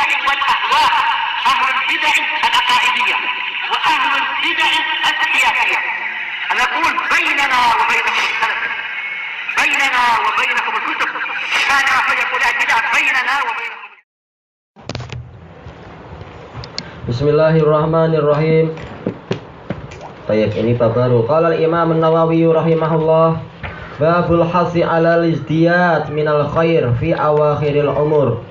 البدع والأهواء، أهل البدع العقائدية وأهل البدع السياسية. نقول بيننا وبينكم السلف، بيننا وبينكم الكتب، كان فيقول البدع بيننا وبينكم. Bismillahirrahmanirrahim. Baik, ini bab baru. Qala al-Imam An-Nawawi rahimahullah, babul hasi 'alal izdiyad minal khair fi awakhiril umur.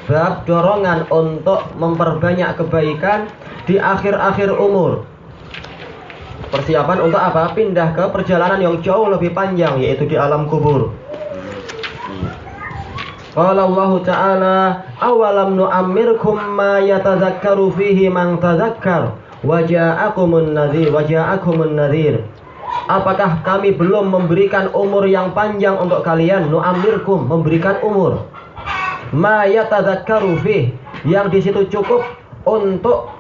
Bab dorongan untuk memperbanyak kebaikan di akhir-akhir umur. Persiapan untuk apa? Pindah ke perjalanan yang jauh lebih panjang, yaitu di alam kubur. Qala Allah Ta'ala, awalam nu'ammirkum ma yatadzakkaru fihi man tadzakkar waja'akumun nadhir. Apakah kami belum memberikan umur yang panjang untuk kalian? Nu'ammirkum, memberikan umur. Ma yatadzakkaru fihi, yang di situ cukup untuk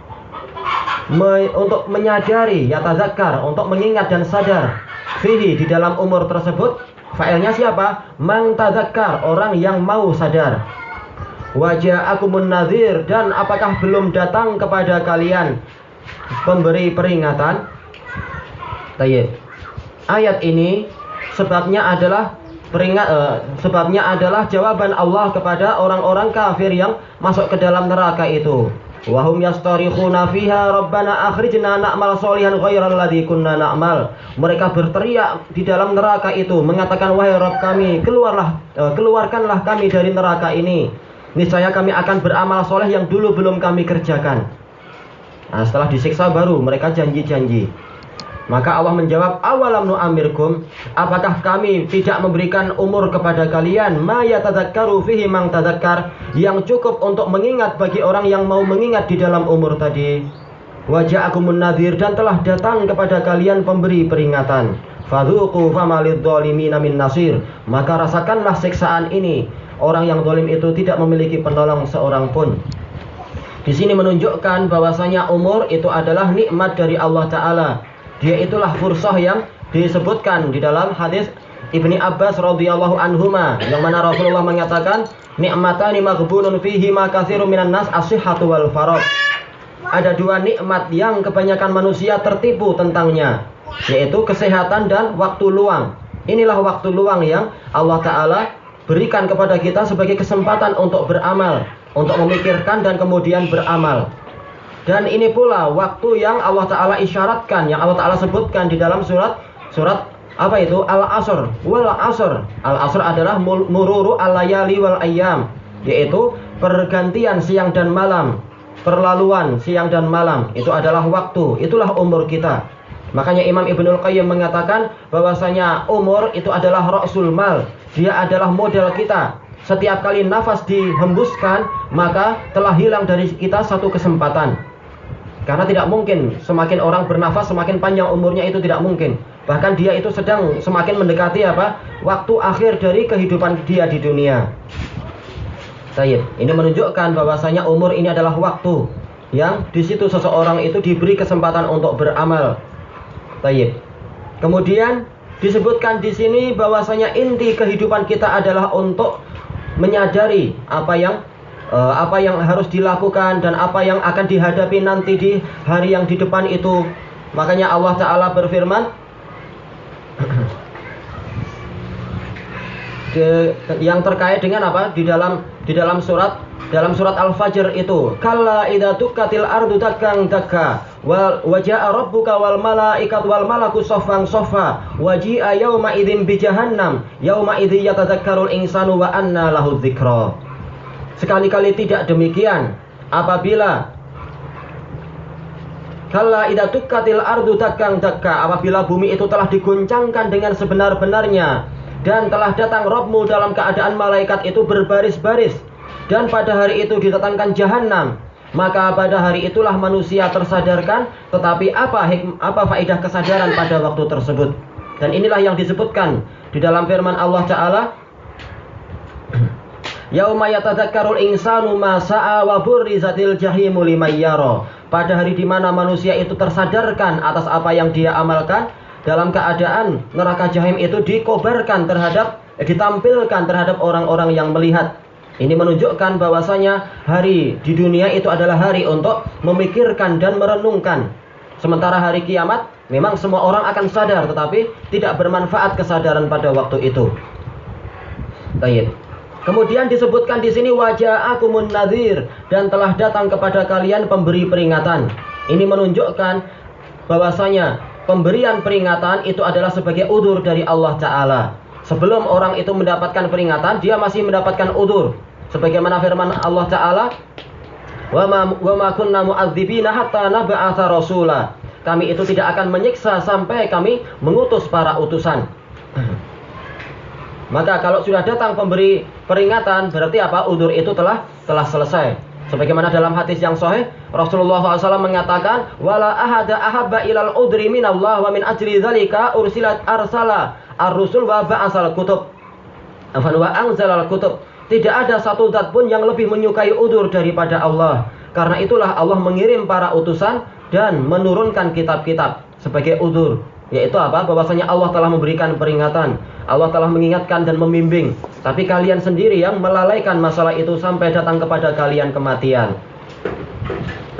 menyadari, yatadzakkar, untuk mengingat dan sadar, fihi, di dalam umur tersebut. Fa'ilnya siapa? Man tadzakkar, orang yang mau sadar. Waja'akumun nadhir, dan apakah belum datang kepada kalian pemberi peringatan? Tayyib. Ayat ini sebabnya adalah jawaban Allah kepada orang-orang kafir yang masuk ke dalam neraka itu. Wahum yastarikhuna fiha rabbana akhrijna na'mal sholihan ghairal ladzi kunna na'mal. Mereka berteriak di dalam neraka itu mengatakan, wahai Rabb kami, keluarkanlah kami dari neraka ini. Niscaya kami akan beramal soleh yang dulu belum kami kerjakan. Nah, setelah disiksa baru mereka janji-janji. Maka Allah menjawab, awalam nu'amirkum, apakah kami tidak memberikan umur kepada kalian, ma yatadzakkaru fihi man tadzakkar, yang cukup untuk mengingat bagi orang yang mau mengingat di dalam umur tadi. Waja'akumun nadhir, dan telah datang kepada kalian pemberi peringatan. Fadzuqu famalidz dzalimin min nasir, maka rasakanlah siksaan ini. Orang yang zalim itu tidak memiliki penolong seorang pun. Di sini menunjukkan bahwasanya umur itu adalah nikmat dari Allah Ta'ala. Dia itulah fursah yang disebutkan di dalam hadis Ibni Abbas radhiyallahu anhuma, yang mana Rasulullah mengatakan, nikmatani maghbunun fihi ma katsirun minan nas as-sihhatu wal faragh. Ada dua nikmat yang kebanyakan manusia tertipu tentangnya, yaitu kesehatan dan waktu luang. Inilah waktu luang yang Allah Ta'ala berikan kepada kita sebagai kesempatan untuk beramal, untuk memikirkan dan kemudian beramal. Dan ini pula waktu yang Allah Ta'ala isyaratkan, yang Allah Ta'ala sebutkan di dalam surat apa itu? Al-Asr. Wal Asr. Al-Asr adalah mururu al-layali wal ayyam, yaitu pergantian siang dan malam, perlaluan siang dan malam. Itu adalah waktu, itulah umur kita. Makanya Imam Ibnul Qayyim mengatakan bahwasanya umur itu adalah ra'sul mal. Dia adalah modal kita. Setiap kali nafas dihembuskan, maka telah hilang dari kita satu kesempatan. Karena tidak mungkin semakin orang bernafas semakin panjang umurnya, itu tidak mungkin. Bahkan dia itu sedang semakin mendekati apa? Waktu akhir dari kehidupan dia di dunia. Tayyib. Ini menunjukkan bahwasanya umur ini adalah waktu yang di situ seseorang itu diberi kesempatan untuk beramal. Tayyib. Kemudian disebutkan di sini bahwasanya inti kehidupan kita adalah untuk menyadari apa yang harus dilakukan dan apa yang akan dihadapi nanti di hari yang di depan itu. Makanya Allah Ta'ala berfirman yang terkait dengan apa? Di dalam surat Al-Fajr itu, kalla idza tukkatil ardu dakkan dakka wa jaa rabbuka wal malaikatu wal malaku saffan saffa wa ji'a yauma idzin bi jahannam yauma idzi yatadzakkarul insanu wa anna lahu dzikra. Sekali-kali tidak demikian apabila kalla idza tukkatil ardu dakkan dakka, apabila bumi itu telah diguncangkan dengan sebenar-benarnya dan telah datang Rabbmu dalam keadaan malaikat itu berbaris-baris, dan pada hari itu didatangkan jahanam, maka pada hari itulah manusia tersadarkan. Tetapi apa faedah kesadaran pada waktu tersebut? Dan inilah yang disebutkan di dalam firman Allah Ta'ala, yauma yatadzakkarul insanu ma sa'a wa burrizatil jahimu liman yara. Pada hari di mana manusia itu tersadarkan atas apa yang dia amalkan, dalam keadaan neraka jahim itu ditampilkan terhadap orang-orang yang melihat. Ini menunjukkan bahwasanya hari di dunia itu adalah hari untuk memikirkan dan merenungkan. Sementara hari kiamat memang semua orang akan sadar, tetapi tidak bermanfaat kesadaran pada waktu itu. Baik. Kemudian disebutkan di sini waja'akumun nadhir, dan telah datang kepada kalian pemberi peringatan. Ini menunjukkan bahwasanya pemberian peringatan itu adalah sebagai udzur dari Allah Ta'ala. Sebelum orang itu mendapatkan peringatan, dia masih mendapatkan udzur. Sebagaimana firman Allah Ta'ala, wa ma kunna mu'adzibina hatta nab'atsa rasula. Kami itu tidak akan menyiksa sampai kami mengutus para utusan. Maka kalau sudah datang pemberi peringatan, berarti apa? Udzur itu telah selesai. Sebagaimana dalam hadis yang sahih, Rasulullah SAW mengatakan, wala ahada ahabba ilal udri minallah wa min ajli dzalika ursilat arsala ar-rusul wa ba'asal kutub wa anzalal kutub. Tidak ada satu zat pun yang lebih menyukai udzur daripada Allah. Karena itulah Allah mengirim para utusan dan menurunkan kitab-kitab sebagai udzur. Yaitu apa? Bahwasanya Allah telah memberikan peringatan, Allah telah mengingatkan dan membimbing, tapi kalian sendiri yang melalaikan masalah itu sampai datang kepada kalian kematian.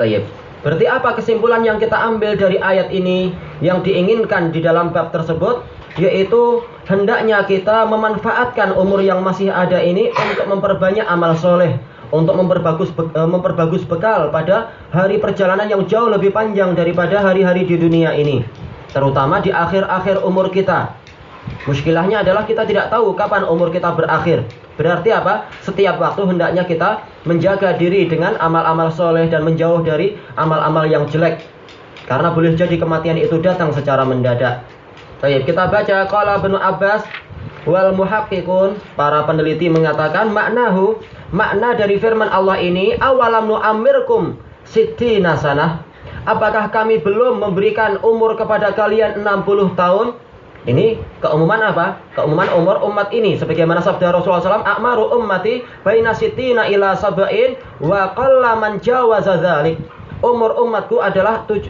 Baik. Berarti apa kesimpulan yang kita ambil dari ayat ini yang diinginkan di dalam bab tersebut? Yaitu hendaknya kita memanfaatkan umur yang masih ada ini untuk memperbanyak amal soleh, untuk memperbagus bekal pada hari perjalanan yang jauh lebih panjang daripada hari-hari di dunia ini, terutama di akhir-akhir umur kita. Muskilahnya adalah kita tidak tahu kapan umur kita berakhir. Berarti apa? Setiap waktu hendaknya kita menjaga diri dengan amal-amal soleh dan menjauh dari amal-amal yang jelek. Karena boleh jadi kematian itu datang secara mendadak. Baik, kita baca qala Ibnu Abbas wal muhaqqiqun, para peneliti mengatakan makna dari firman Allah ini, awalam nu'ammirkum sittina sanah. Apakah kami belum memberikan umur kepada kalian 60 tahun? Ini keumuman apa? Keumuman umur umat ini. Sebagaimana sabda Rasulullah SAW, a'maru ummati baina sittina ila sab'in wa qalla man jawaza dzalik. Umur umatku adalah 60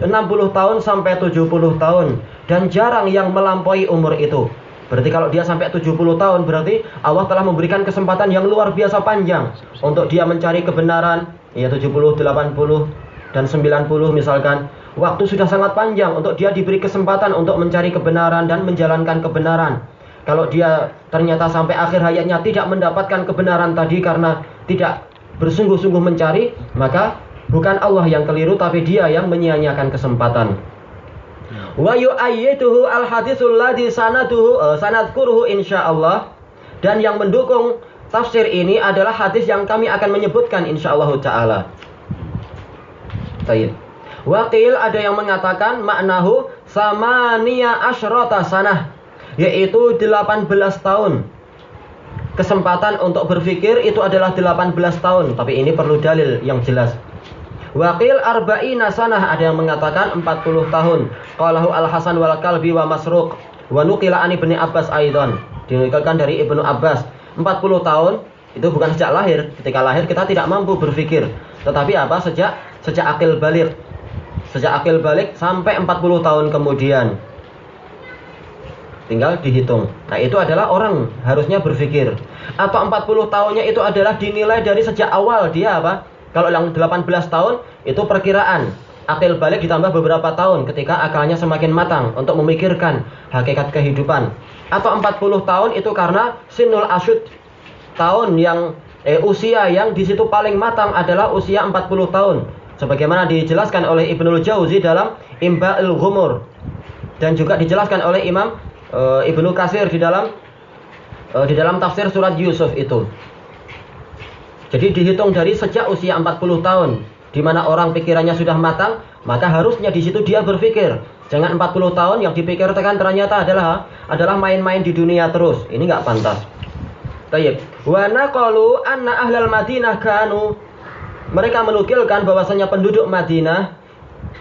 tahun sampai 70 tahun. Dan jarang yang melampaui umur itu. Berarti kalau dia sampai 70 tahun, berarti Allah telah memberikan kesempatan yang luar biasa panjang untuk dia mencari kebenaran. Ya 70, 80, dan 90 misalkan. Waktu sudah sangat panjang untuk dia diberi kesempatan untuk mencari kebenaran dan menjalankan kebenaran. Kalau dia ternyata sampai akhir hayatnya tidak mendapatkan kebenaran tadi karena tidak bersungguh-sungguh mencari, maka bukan Allah yang keliru, tapi dia yang menyia-nyiakan kesempatan. Wa yu'ayyiduhu al-hadisul ladzi sanadkuruhu insyaallah. Dan yang mendukung tafsir ini adalah hadis yang kami akan menyebutkan insyaallah taala. Baik. Waqil, ada yang mengatakan maknahu samaniya asyrata sanah, yaitu 18 tahun. Kesempatan untuk berpikir itu adalah 18 tahun, tapi ini perlu dalil yang jelas. Waqil arba'ina sanah, ada yang mengatakan 40 tahun. Qalahu Al-Hasan wal Kalbi wa Masruq wa nuqila an Ibnu Abbas aidan. Dinukilkan dari Ibnu Abbas. 40 tahun itu bukan sejak lahir. Ketika lahir kita tidak mampu berpikir, tetapi apa? Sejak akil balik. Sejak akil balik sampai 40 tahun kemudian. Tinggal dihitung. Nah, itu adalah orang harusnya berpikir. Atau 40 tahunnya itu adalah dinilai dari sejak awal dia apa? Kalau yang 18 tahun itu perkiraan. Akil balik ditambah beberapa tahun ketika akalnya semakin matang untuk memikirkan hakikat kehidupan. Atau 40 tahun itu karena sinul asyud. Tahun yang usia yang di situ paling matang adalah usia 40 tahun. Sebagaimana dijelaskan oleh Ibnul Jauzi dalam Imba'il Ghumur, dan juga dijelaskan oleh Imam Ibnu Katsir di dalam tafsir surat Yusuf itu. Jadi dihitung dari sejak usia 40 tahun, di mana orang pikirannya sudah matang, maka harusnya di situ dia berpikir. Jangan 40 tahun yang dipikirkan ternyata adalah main-main di dunia terus. Ini nggak pantas. Baik. Wa naqalu anna ahlal Madinah kanu, mereka menukilkan bahwasanya penduduk Madinah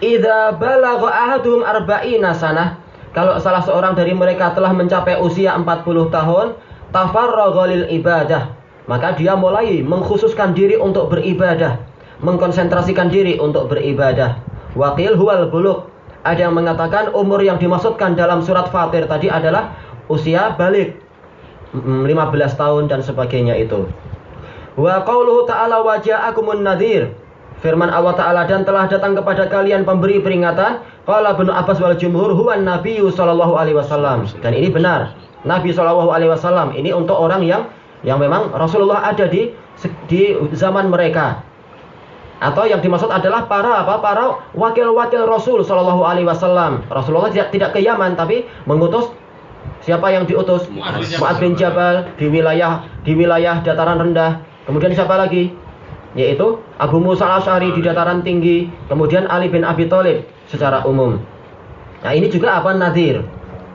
idza balagha ahaduhum arba'ina sanah, kalau salah seorang dari mereka telah mencapai usia 40 tahun, tafarragha lil ibadah, maka dia mulai mengkhususkan diri untuk beribadah, mengkonsentrasikan diri untuk beribadah. Waqil huwal bulugh, ada yang mengatakan umur yang dimaksudkan dalam surat Fatir tadi adalah usia balik, 15 tahun dan sebagainya itu. Wa qauluhu ta'ala wa ja'akumun nadhir. Firman Allah Ta'ala, dan telah datang kepada kalian pemberi peringatan. Qala Ibnu Abbas wal jumhur huwa nabiyyu sallallahu alaihi wasallam. Dan ini benar. Nabi sallallahu alaihi wasallam ini untuk orang yang memang Rasulullah ada di zaman mereka. Atau yang dimaksud adalah para wakil-wakil Rasul sallallahu alaihi wasallam. Rasulullah tidak ke Yaman, tapi mengutus siapa yang diutus? Mu'adz bin Jabal di wilayah dataran rendah. Kemudian siapa lagi? Yaitu Abu Musa al-Asy'ari di dataran tinggi. Kemudian Ali bin Abi Thalib secara umum. Nah, ini juga nadhir.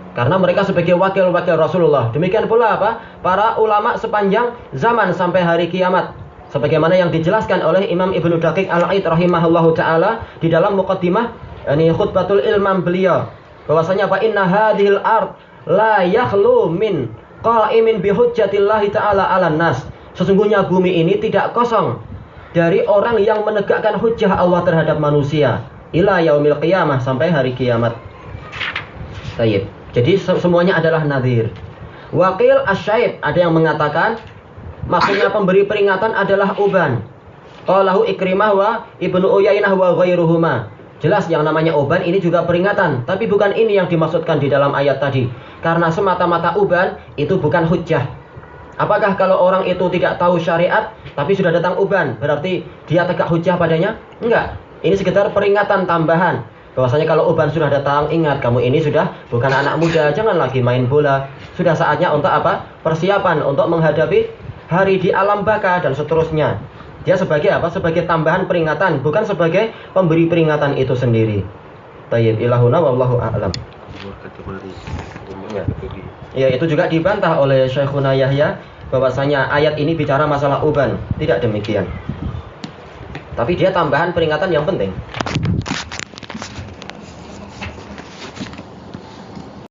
Karena mereka sebagai wakil-wakil Rasulullah. Demikian pula para ulama sepanjang zaman sampai hari kiamat. Sebagaimana yang dijelaskan oleh Imam Ibnu Daqiq Al-Aid rahimahullahu taala di dalam muqaddimah khutbatul ilmam beliau, bahwasanya inna hadhil ard la yakhlu min qa'imin bi hujjatillahi taala 'alan nas. Sesungguhnya bumi ini tidak kosong dari orang yang menegakkan hujjah Allah terhadap manusia ila yaumil qiyamah, sampai hari kiamat. Baik. Jadi semuanya adalah nadhir. Waqil asyaib, ada yang mengatakan maksudnya pemberi peringatan adalah uban. Qalahu Ikrimah wa Ibnu Uyainah wa ghairuhuma. Jelas yang namanya uban ini juga peringatan, tapi bukan ini yang dimaksudkan di dalam ayat tadi. Karena semata-mata uban itu bukan hujjah. Apakah kalau orang itu tidak tahu syariat tapi sudah datang uban, berarti dia tegak hujjah padanya? Enggak. Ini sekedar peringatan tambahan. Bahwasanya kalau uban sudah datang, ingat kamu ini sudah bukan anak muda, jangan lagi main bola. Sudah saatnya untuk persiapan untuk menghadapi hari di alam baka dan seterusnya. Dia sebagai sebagai tambahan peringatan, bukan sebagai pemberi peringatan itu sendiri. Tayyib ilahuna wallahu a'lam. Ya, itu juga dibantah oleh Syekhuna Yahya bahwasanya ayat ini bicara masalah uban. Tidak demikian. Tapi dia tambahan peringatan yang penting.